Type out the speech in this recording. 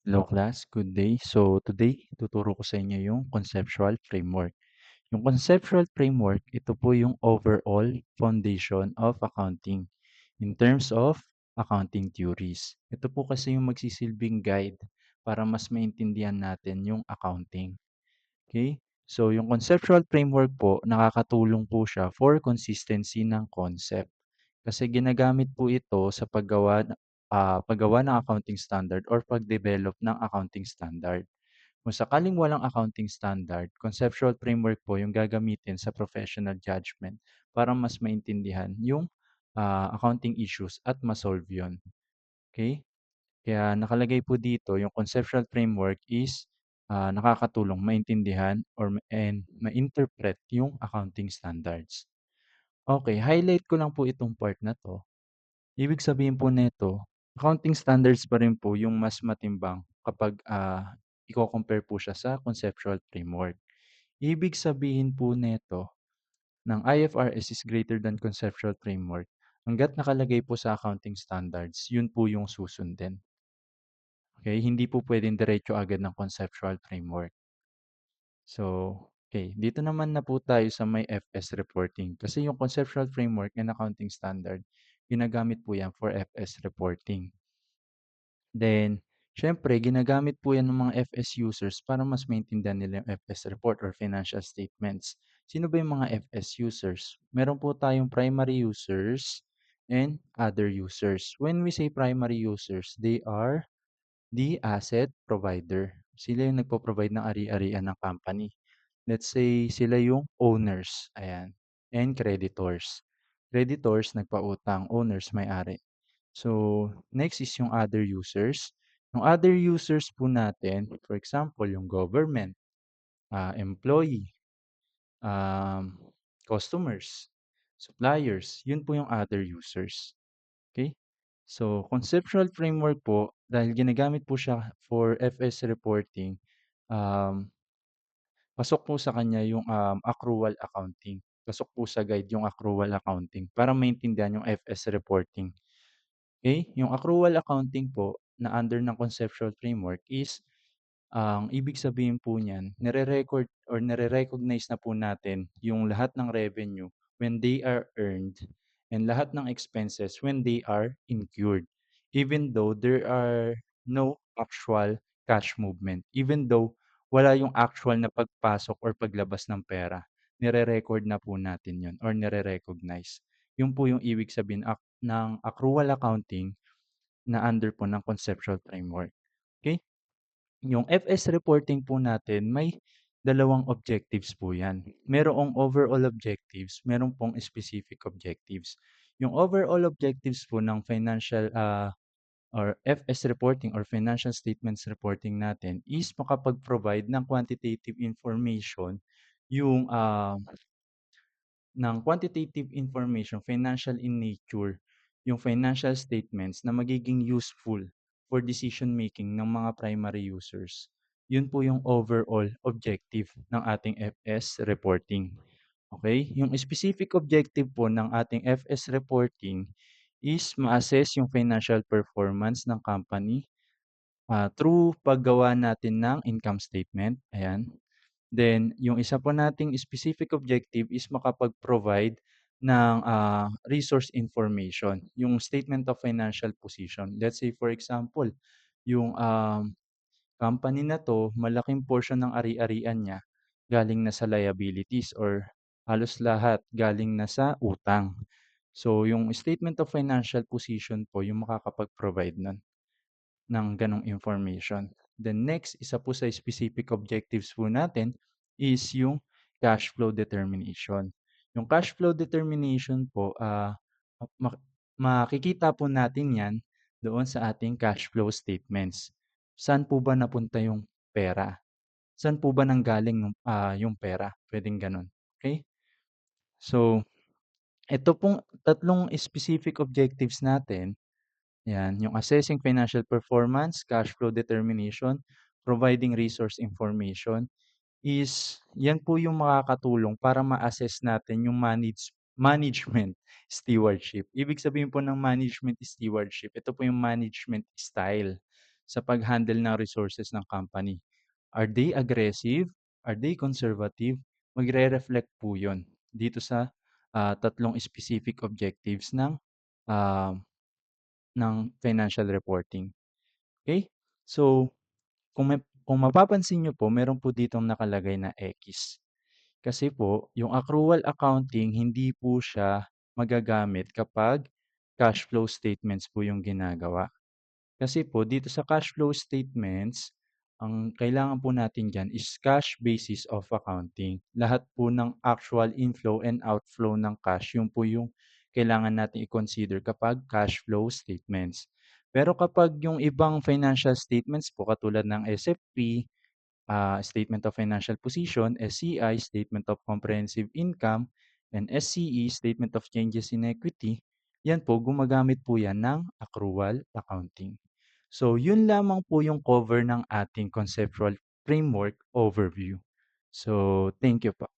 Hello class, good day. So today, tuturo ko sa inyo yung conceptual framework. Yung conceptual framework, ito po yung overall foundation of accounting in terms of accounting theories. Ito po kasi yung magsisilbing guide para mas maintindihan natin yung accounting. Okay? So yung conceptual framework po, nakakatulong po siya for consistency ng concept. Kasi ginagamit po ito sa paggawa ng accounting standard or pag-develop ng accounting standard. Kung sakaling walang accounting standard, conceptual framework po yung gagamitin sa professional judgment para mas maintindihan yung accounting issues at masolve yun. Okay? Kaya nakalagay po dito yung conceptual framework is nakakatulong maintindihan and ma-interpret yung accounting standards. Okay, highlight ko lang po itong part na 'to. Ibig sabihin po nito, accounting standards pa rin po yung mas matimbang kapag, iko-compare po siya sa conceptual framework. Ibig sabihin po nito, ng IFRS is greater than conceptual framework, hangga't nakalagay po sa accounting standards, yun po yung susundin. Okay, hindi po puwedeng diretso agad ng conceptual framework. So, okay, dito naman na po tayo sa may FS reporting. Kasi yung conceptual framework and accounting standard, ginagamit po yan for FS reporting. Then, siyempre ginagamit po yan ng mga FS users para mas maintindihan nila yung FS report or financial statements. Sino ba yung mga FS users? Meron po tayong primary users and other users. When we say primary users, they are the asset provider. Sila yung nagpo-provide ng ari-arian ng company. Let's say sila yung owners, ayan, and creditors. Creditors nagpautang, owners may-ari. So, next is yung other users. Yung other users po natin, for example, yung government, employee, um, customers, suppliers, yun po yung other users. Okay? So, conceptual framework po, dahil ginagamit po siya for FS reporting, um, pasok po sa kanya yung accrual accounting. Pasok po sa guide yung accrual accounting para maintindihan yung FS reporting. Okay, yung accrual accounting po na under ng conceptual framework is ang ibig sabihin po niyan, nire-record or nare-recognize na po natin yung lahat ng revenue when they are earned and lahat ng expenses when they are incurred. Even though there are no actual cash movement, even though wala yung actual na pagpasok or paglabas ng pera, nire-record na po natin yun or nare-recognize. Yun po yung ibig sabihin ng accrual accounting na under po ng conceptual framework. Okay? Yung FS reporting po natin may dalawang objectives po yan. Merong overall objectives, meron pong specific objectives. Yung overall objectives po ng financial or FS reporting or financial statements reporting natin is makapag-provide ng quantitative information yung quantitative information, financial in nature, yung financial statements na magiging useful for decision making ng mga primary users. Yun po yung overall objective ng ating FS reporting. Okay? Yung specific objective po ng ating FS reporting is ma-assess yung financial performance ng company through paggawa natin ng income statement. Ayan. Then, yung isa po nating specific objective is makapag-provide ng resource information, yung statement of financial position. Let's say for example, yung company na 'to, malaking portion ng ari-arian niya galing na sa liabilities or halos lahat galing na sa utang. So, yung statement of financial position po yung makakapag-provide nun ng gano'ng information. Then next, isa po sa specific objectives po natin is yung cash flow determination. Yung cash flow determination po, ma makikita po natin 'yan doon sa ating cash flow statements. Saan po ba napunta yung pera? Saan po ba nanggaling yung pera? Puwedeng gano'n, okey? So, ito pong tatlong specific objectives natin, 'yan, yung assessing financial performance, cash flow determination, providing resource information is 'yan po yung makakatulong para ma-assess natin yung management stewardship. Ibig sabihin po ng management stewardship, ito po yung management style. sa pag-handle ng resources ng company. Are they aggressive? Are they conservative? Magre-reflect po yun dito sa tatlong specific objectives ah, ng financial reporting. Okay? So, kung mapapansin niyo po, meron po ditong nakalagay na X. Kasi po, yung accrual accounting hindi po siya magagamit kapag cash flow statements po yung ginagawa. Kasi po dito sa cash flow statements, ang kailangan po natin diyan is cash basis of accounting. Lahat po ng actual inflow and outflow ng cash, yun po yung kailangan natin i-consider kapag cash flow statements. Pero kapag yung ibang financial statements po katulad ng SFP, Statement of Financial Position, SCI, Statement of Comprehensive Income, and SCE, Statement of Changes in Equity, yan po, gumagamit po yan ng accrual accounting. So, yun lamang po yung cover ng ating conceptual framework overview. So, thank you po.